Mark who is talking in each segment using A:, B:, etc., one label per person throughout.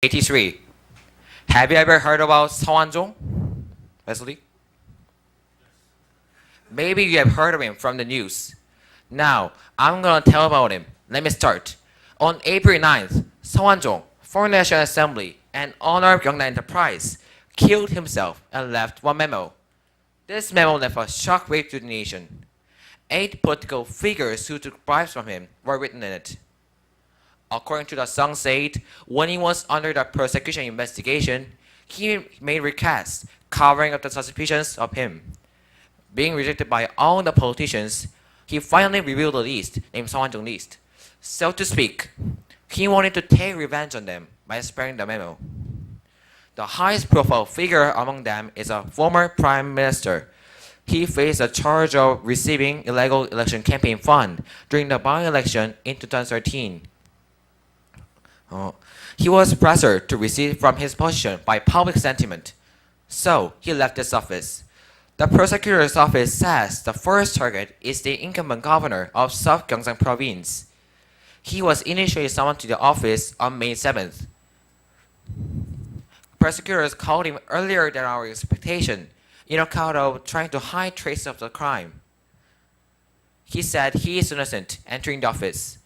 A: AT3. Have you ever heard about Sewanjong? Wesley? Maybe you have heard of him from the news. Now, I'm gonna tell about him. Let me start. On April 9th, Sewanjong, Foreign National Assembly, and owner of Gyeongna Enterprise, killed himself and left one memo. This memo left a shockwave to the nation. 8 political figures who took bribes from him were written in it. According to the song said, when he was under the persecution investigation, he made recasts covering up the suspicions of him. Being rejected by all the politicians, he finally revealed a list named Sewanjong list. So to speak, he wanted to take revenge on them by sparing the memo. The highest profile figure among them is a former prime minister. He faced a charge of receiving illegal election campaign fund during the by-election in 2013. He was pressured to recede from his position by public sentiment, so he left his office. The prosecutor's office says the first target is the incumbent governor of South Gyeongsang Province. He was initially summoned to the office on May 7th. Prosecutors called him earlier than our expectation, in account of trying to hide traces of the crime. He said he is innocent entering the office.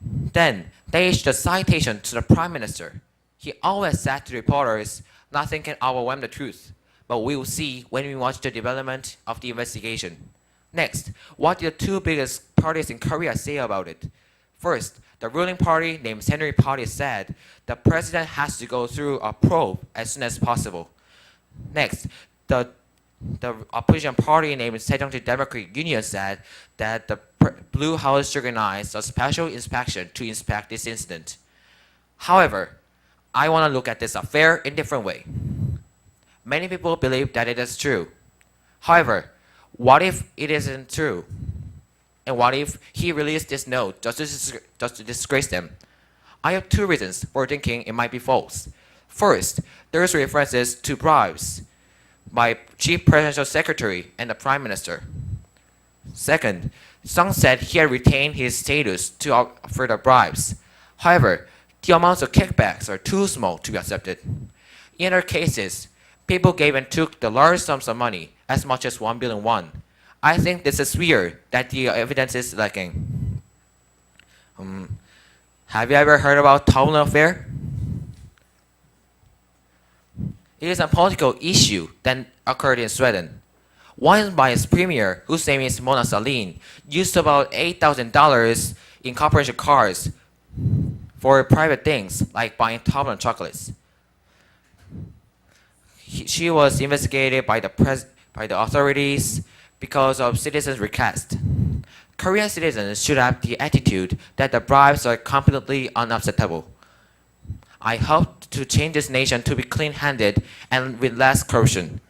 A: Then, they issued a citation to the Prime Minister. He always said to reporters, nothing can overwhelm the truth, but we will see when we watch the development of the investigation. Next, what did the two biggest parties in Korea say about it? First, the ruling party named Century Party said the president has to go through a probe as soon as possible. Next, the opposition party named Saejeongji Democratic Union said that the Blue House organized a special inspection to inspect this incident. However, I want to look at this affair in a different way. Many people believe that it is true. However, what if it isn't true? And what if he released this note just to disgrace them? I have two reasons for thinking it might be false. First, there is references to bribes by Chief Presidential Secretary and the Prime Minister. Second, Sung said he had retained his status to offer the bribes. However, the amounts of kickbacks are too small to be accepted. In other cases, people gave and took the large sums of money, as much as 1 billion won. I think this is weird that the evidence is lacking. Have you ever heard about Tunnel affair? It is a political issue that occurred in Sweden. One by its premier, whose name is Mona Sahlin, used about $8,000 in corporation cars for private things like buying Toblerone chocolates. She was investigated by the authorities because of citizens' request. Korean citizens should have the attitude that the bribes are completely unacceptable. I hope to change this nation to be clean-handed and with less corruption.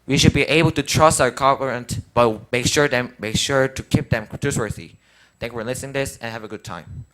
A: We should be able to trust our government, but make sure to keep them trustworthy. Thank you for listening to this and have a good time.